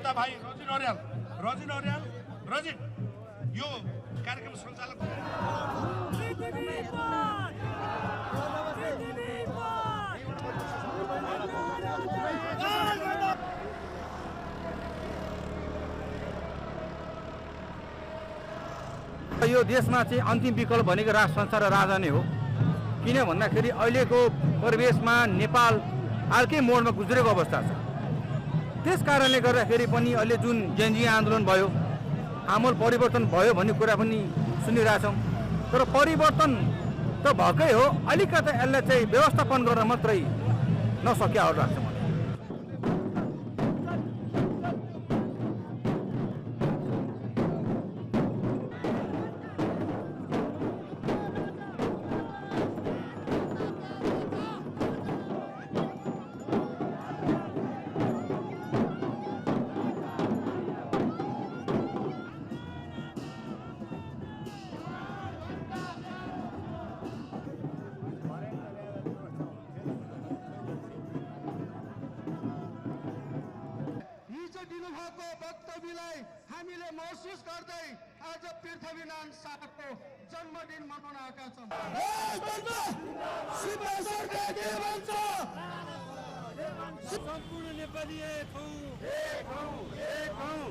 श्रोता भाइ रजिन अर्याल रजिन यो कार्यक्रम सञ्चालक यो देशमा चाहिँ अन्तिम विकल्प भनेको राज संस्था र राजा नै हो। किन भन्दाखेरि अहिलेको परिवेशमा नेपाल अर्कै मोडमा गुज्रेको अवस्था छ। त्यस कारणले गर्दाखेरि पनि अहिले जुन जेनजी आन्दोलन भयो, आमूल परिवर्तन भयो भन्ने कुरा पनि सुनिरहेछौँ। तर परिवर्तन त भएकै हो, अलिकति यसलाई चाहिँ व्यवस्थापन गर्न मात्रै नसक्या हो लाग्छ। दिनुभएको वक्तव्यलाई हामीले महसुस गर्दै आज पृथ्वीनारायण शाहको जन्मदिन मनाउन आएका छौँ। सम्पूर्ण नेपाली एक हौं,